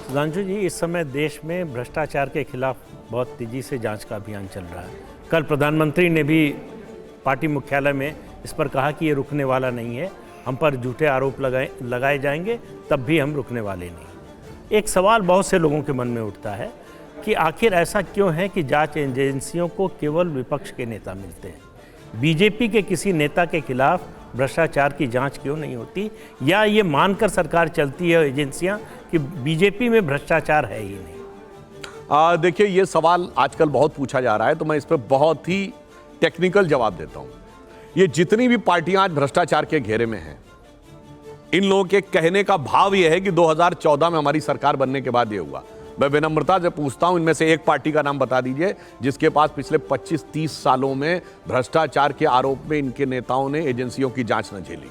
सुधांशु जी, इस समय देश में भ्रष्टाचार के खिलाफ बहुत तेजी से जांच का अभियान चल रहा है। कल प्रधानमंत्री ने भी पार्टी मुख्यालय में इस पर कहा कि ये रुकने वाला नहीं है, हम पर झूठे आरोप लगाए जाएंगे तब भी हम रुकने वाले नहीं। एक सवाल बहुत से लोगों के मन में उठता है कि आखिर ऐसा क्यों है कि जांच एजेंसियों को केवल विपक्ष के नेता मिलते हैं। बीजेपी के किसी नेता के खिलाफ भ्रष्टाचार की जांच क्यों नहीं होती, या ये मानकर सरकार चलती है एजेंसियां कि बीजेपी में भ्रष्टाचार है ही नहीं। देखिए, ये सवाल आजकल बहुत पूछा जा रहा है, तो मैं इस पर बहुत ही टेक्निकल जवाब देता हूं। ये जितनी भी पार्टियां आज भ्रष्टाचार के घेरे में हैं, इन लोगों के कहने का भाव यह है कि 2014 में हमारी सरकार बनने के बाद ये हुआ। मैं विनम्रता से पूछता हूं, इनमें से एक पार्टी का नाम बता दीजिए जिसके पास पिछले 25-30 सालों में भ्रष्टाचार के आरोप में इनके नेताओं ने एजेंसियों की जांच न झेली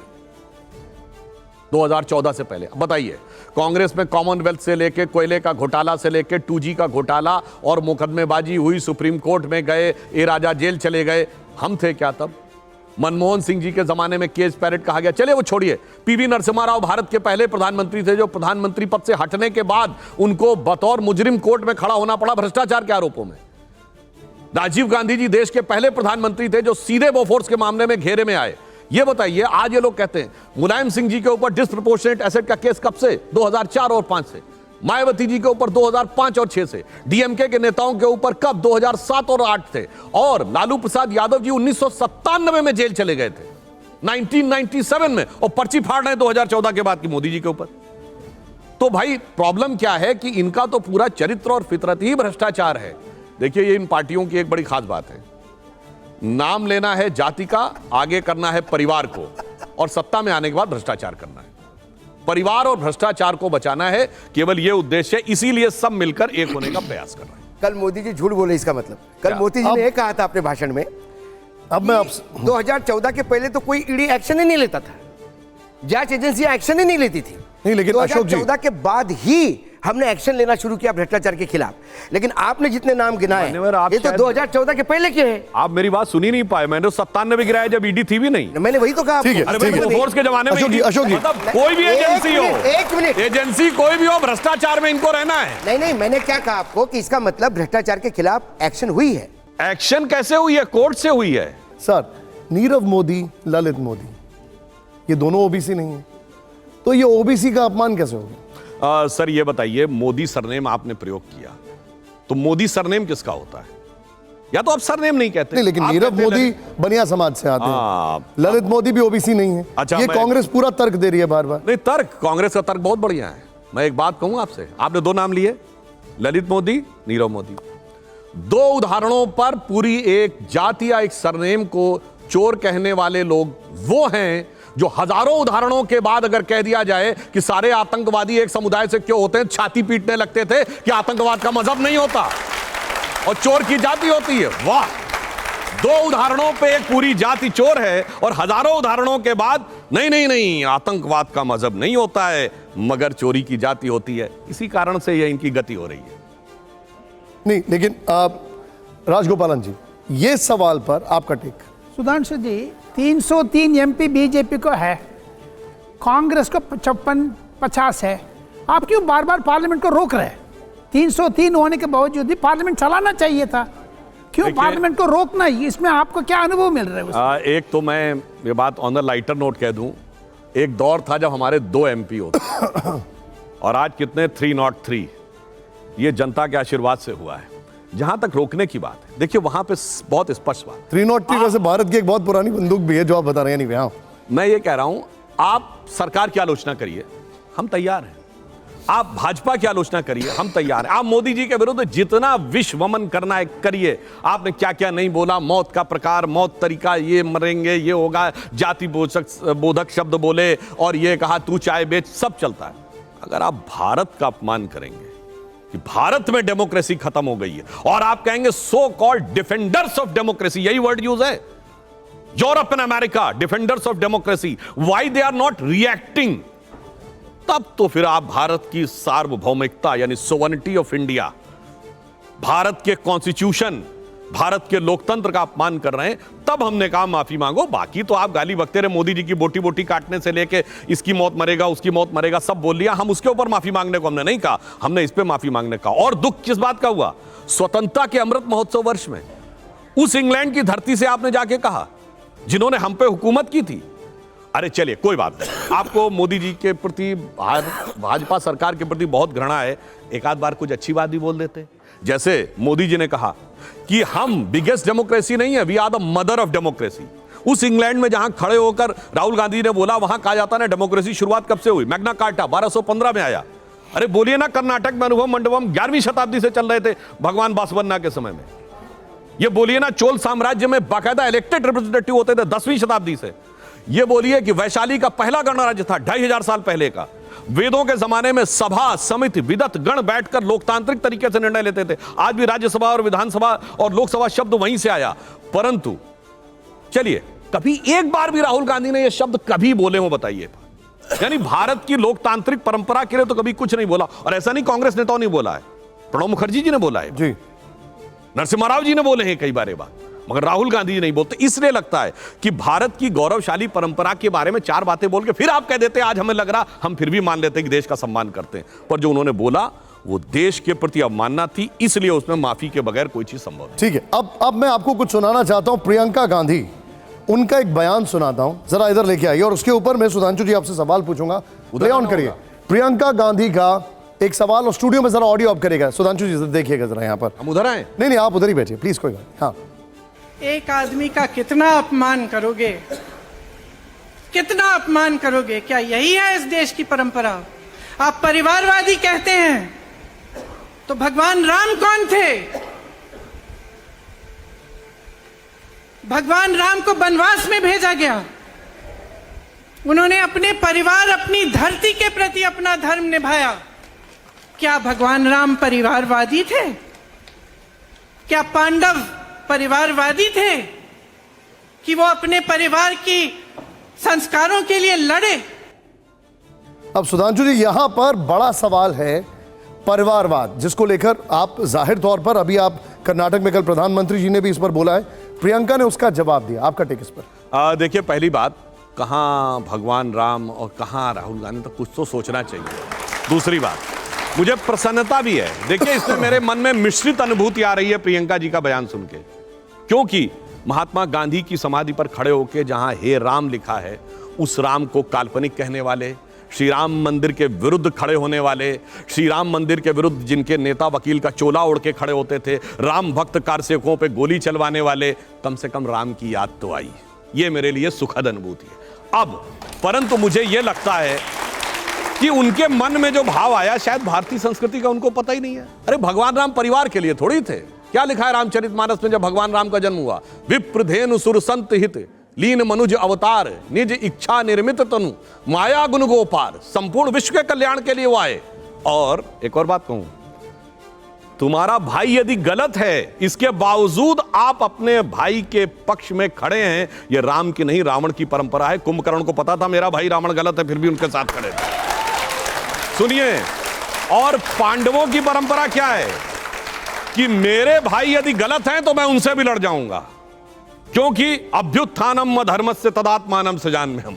2014 से पहले। बताइए, कांग्रेस में कॉमनवेल्थ से लेके कोयले का घोटाला से लेके 2G का घोटाला और मुकदमेबाजी हुई, सुप्रीम कोर्ट में गए, ए राजा जेल चले गए। हम थे क्या तब? मनमोहन सिंह जी के जमाने में केस पैरेड कहा गया, चलिए वो छोड़िए। पीवी नरसिम्हा राव भारत के पहले प्रधानमंत्री थे, जो प्रधानमंत्री पद से हटने के बाद उनको बतौर मुजरिम कोर्ट में खड़ा होना पड़ा भ्रष्टाचार के आरोपों में। राजीव गांधी जी देश के पहले प्रधानमंत्री थे जो सीधे बोफोर्स के मामले में घेरे में आए। ये बताइए, आज ये लोग कहते हैं मुलायम सिंह जी के ऊपर डिस्प्रपोर्शनेट एसेट का केस कब से? 2004 और 5 से। मायावती जी के ऊपर 2005 और 6 से। डीएमके के नेताओं के ऊपर कब? 2007 और 8 थे। और लालू प्रसाद यादव जी 1997 में जेल चले गए थे, 1997 में, और पर्ची फाड़ रहे हैं 2014 के बाद की मोदी जी के ऊपर। तो भाई प्रॉब्लम क्या है कि इनका तो पूरा चरित्र और फितरत ही भ्रष्टाचार है। देखिए, ये इन पार्टियों की एक बड़ी खास बात है, नाम लेना है जाति का, आगे करना है परिवार को, और सत्ता में आने के बाद भ्रष्टाचार करना है। परिवार और भ्रष्टाचार को बचाना है, केवल यह उद्देश्य है, इसीलिए सब मिलकर एक होने का प्रयास कर रहे हैं। कल मोदी जी झूठ बोले, इसका मतलब कल मोदी जी ने यह कहा था अपने भाषण में, अब मैं 2014 के पहले तो कोई ईडी एक्शन ही नहीं लेता था, जांच एजेंसी एक्शन ही नहीं लेती थी। नहीं, लेकिन 2014 के बाद ही हमने एक्शन लेना शुरू किया भ्रष्टाचार के खिलाफ। लेकिन आपने जितने नाम गिनाए ये तो 2014 के पहले के हैं। आप मेरी बात सुनी नहीं पाए। मैंने 97 में गिराया जब ईडी थी भी नहीं। मैंने वही तो कहा। फोर्स के जमाने में मतलब कोई भी एजेंसी हो, एक मिनट, एजेंसी कोई भी हो, भ्रष्टाचार में इनको रहना है। नहीं, मैंने क्या कहा आपको कि इसका मतलब भ्रष्टाचार के खिलाफ एक्शन हुई है। एक्शन कैसे हुई है? कोर्ट से हुई है। सर, नीरव मोदी, ललित मोदी, ये दोनों ओबीसी नहीं है, तो ये ओबीसी का अपमान कैसे होगा? सर ये बताइए, मोदी सरनेम आपने प्रयोग किया, तो मोदी सरनेम किसका होता है? या तो आप सरनेम नहीं कहते। नहीं, लेकिन नीरव मोदी बनिया समाज से आते हैं, ललित मोदी भी ओबीसी नहीं है। अच्छा, ये कांग्रेस पूरा तर्क दे रही है बार बार। नहीं, तर्क, कांग्रेस का तर्क बहुत बढ़िया है। मैं एक बात कहूं आपसे, आपने 2 नाम लिए, ललित मोदी, नीरव मोदी। 2 उदाहरणों पर पूरी एक जाति या एक सरनेम को चोर कहने वाले लोग वो हैं जो हजारों उदाहरणों के बाद अगर कह दिया जाए कि सारे आतंकवादी एक समुदाय से क्यों होते हैं, छाती पीटने लगते थे कि आतंकवाद का मजहब नहीं होता और चोर की जाति होती है। वाह, 2 उदाहरणों पे एक पूरी जाति चोर है और हजारों उदाहरणों के बाद नहीं, आतंकवाद का मजहब नहीं होता है मगर चोरी की जाति होती है। इसी कारण से यह इनकी गति हो रही है। नहीं, लेकिन राजगोपालन जी, ये सवाल पर आपका टेक। सुधांशु जी, 303 एमपी बीजेपी को है, कांग्रेस को 55-50 है। आप क्यों बार बार पार्लियामेंट को रोक रहे हैं? 303 होने के बावजूद भी पार्लियामेंट चलाना चाहिए था, क्यों पार्लियामेंट को रोकना? इसमें आपको क्या अनुभव मिल रहा है? एक तो मैं ये बात ऑन द लाइटर नोट कह दूं, एक दौर था जब हमारे 2 MP होते और आज कितने? 303। ये जनता के आशीर्वाद से हुआ है। जहां तक रोकने की बात है, देखिए वहां पे बहुत स्पष्ट बात। 303 वैसे भारत की एक बहुत पुरानी बंदूक भी है जो आप बता रहे हैं। नहीं भैया, मैं ये कह रहा हूं, आप सरकार की आलोचना करिए, हम तैयार हैं। आप भाजपा की आलोचना करिए, हम तैयार हैं। आप मोदी जी के विरुद्ध जितना विश्वमन करना है करिए। आपने क्या क्या नहीं बोला, मौत का प्रकार, मौत तरीका, ये मरेंगे, ये होगा, जाति बोधक शब्द बोले और ये कहा तू चाय बेच, सब चलता है। अगर आप भारत का अपमान करेंगे कि भारत में डेमोक्रेसी खत्म हो गई है और आप कहेंगे so called defenders of democracy, यही वर्ड यूज है, Europe and America, defenders of democracy, why they are not reacting, तब तो फिर आप भारत की सार्वभौमिकता यानी सोवरेनिटी ऑफ इंडिया, भारत के कॉन्स्टिट्यूशन, भारत के लोकतंत्र का अपमान कर रहे हैं, तब हमने कहा माफी मांगो। बाकी तो आप गाली बकते रहे, मोदी जी की बोटी बोटी काटने से लेके इसकी मौत मरेगा उसकी मौत मरेगा सब बोल लिया। हम उसके ऊपर माफी मांगने को हमने नहीं कहा, हमने इस पे माफी मांगने का। और दुख किस बात का हुआ? स्वतंत्रता के अमृत महोत्सव वर्ष में उस इंग्लैंड की धरती से आपने जाके कहा जिन्होंने हम पे हुकूमत की थी। अरे चलिए कोई बात नहीं, आपको मोदी जी के प्रति, भाजपा सरकार के प्रति बहुत घृणा है, एक आध बार कुछ अच्छी बात भी बोल देते। जैसे मोदी जी ने कहा कि हम बिगेस्ट डेमोक्रेसी नहीं है, we are the mother of democracy. उस इंग्लैंड में जहां खड़े होकर राहुल गांधी ने बोला, वहां कहा जाता ना डेमोक्रेसी शुरुआत कब से हुई? मैग्ना कार्टा 1215 में आया। अरे बोलिए ना, कर्नाटक में अनुभव मंडपम 11वीं शताब्दी से चल रहे थे भगवान बासवन्ना के समय में। ये बोलिए ना, चोल साम्राज्य में बाकायदा इलेक्टेड रिप्रेजेंटेटिव होते थे 10वीं शताब्दी से। ये बोलिए कि वैशाली का पहला गणराज्य था 2500 साल पहले का। वेदों के जमाने में सभा समिति विदत गण बैठकर लोकतांत्रिक तरीके से निर्णय लेते थे। आज भी राज्यसभा और विधानसभा और लोकसभा शब्द वहीं से आया। परंतु चलिए, कभी एक बार भी राहुल गांधी ने यह शब्द कभी बोले हो बताइए? यानी भारत की लोकतांत्रिक परंपरा के लिए तो कभी कुछ नहीं बोला। और ऐसा नहीं कांग्रेस नेताओं ने बोला है, प्रणब मुखर्जी जी ने बोला है जी, नरसिम्हा राव जी ने बोले हैं कई बार ये बात, मगर राहुल गांधी जी नहीं बोलते। इसलिए लगता है कि भारत की गौरवशाली परंपरा के बारे में चार बातें बोल के फिर आप कह देते आज हमें लग रहा, हम फिर भी मान लेते कि देश का सम्मान करते हैं। पर जो उन्होंने बोला वो देश के प्रति अवमानना थी, इसलिए उसमें माफी के बगैर कोई चीज संभव नहीं। ठीक है। अब मैं आपको कुछ सुनाना चाहता हूं। प्रियंका गांधी, उनका एक बयान सुनाता हूं, जरा इधर लेके आइए। और उसके ऊपर मैं सुधांशु जी आपसे सवाल पूछूंगा, प्ले ऑन करिए। प्रियंका गांधी का एक सवाल, और स्टूडियो में जरा ऑडियो ऑफ करेगा सुधांशु जी, देखिएगा जरा यहाँ पर। हम उधर आए? नहीं, आप उधर ही बैठिए प्लीज, कोई बात। हाँ, एक आदमी का कितना अपमान करोगे, कितना अपमान करोगे? क्या यही है इस देश की परंपरा? आप परिवारवादी कहते हैं, तो भगवान राम कौन थे? भगवान राम को वनवास में भेजा गया, उन्होंने अपने परिवार अपनी धरती के प्रति अपना धर्म निभाया। क्या भगवान राम परिवारवादी थे? क्या पांडव परिवारवादी थे कि वो अपने परिवार की संस्कारों के लिए लड़े? अब सुधांशु जी, यहां पर बड़ा सवाल है परिवारवाद, जिसको लेकर आप जाहिर तौर पर, अभी आप कर्नाटक में कल प्रधानमंत्री जी ने भी इस पर बोला है, प्रियंका ने उसका जवाब दिया। आपका टेक इस पर? देखिए, पहली बात, कहां भगवान राम और कहां राहुल गांधी, तो कुछ तो सोचना चाहिए। दूसरी बात, मुझे प्रसन्नता भी है। देखिए, इसमें मेरे मन में मिश्रित अनुभूति आ रही है प्रियंका जी का बयान सुन के, क्योंकि महात्मा गांधी की समाधि पर खड़े होकर जहां हे राम लिखा है, उस राम को काल्पनिक कहने वाले, श्री राम मंदिर के विरुद्ध खड़े होने वाले, श्री राम मंदिर के विरुद्ध जिनके नेता वकील का चोला ओढ़ के खड़े होते थे, राम भक्त कारसेवकों पे गोली चलवाने वाले, कम से कम राम की याद तो आई। ये मेरे लिए सुखद अनुभूति है। अब परंतु मुझे यह लगता है कि उनके मन में जो भाव आया, शायद भारतीय संस्कृति का उनको पता ही नहीं है। अरे भगवान राम परिवार के लिए थोड़ी थे। क्या लिखा है रामचरितमानस में जब भगवान राम का जन्म हुआ? विप्रधेनु सुर संत हित लीन मनुज अवतार, निज इच्छा निर्मित तनु माया गुण गोपार, संपूर्ण विश्व के कल्याण के लिए वो आए। और एक और बात कहूं, तुम्हारा भाई यदि गलत है, इसके बावजूद आप अपने भाई के पक्ष में खड़े हैं, यह राम की नहीं रावण की परंपरा है। कुंभकर्ण को पता था मेरा भाई रावण गलत है, फिर भी उनके साथ खड़े थे। सुनिए, और पांडवों की परंपरा क्या है कि मेरे भाई यदि गलत हैं तो मैं उनसे भी लड़ जाऊंगा, क्योंकि अभ्युत्थानम धर्मस्य तदात्मानम सजाम्यहम्।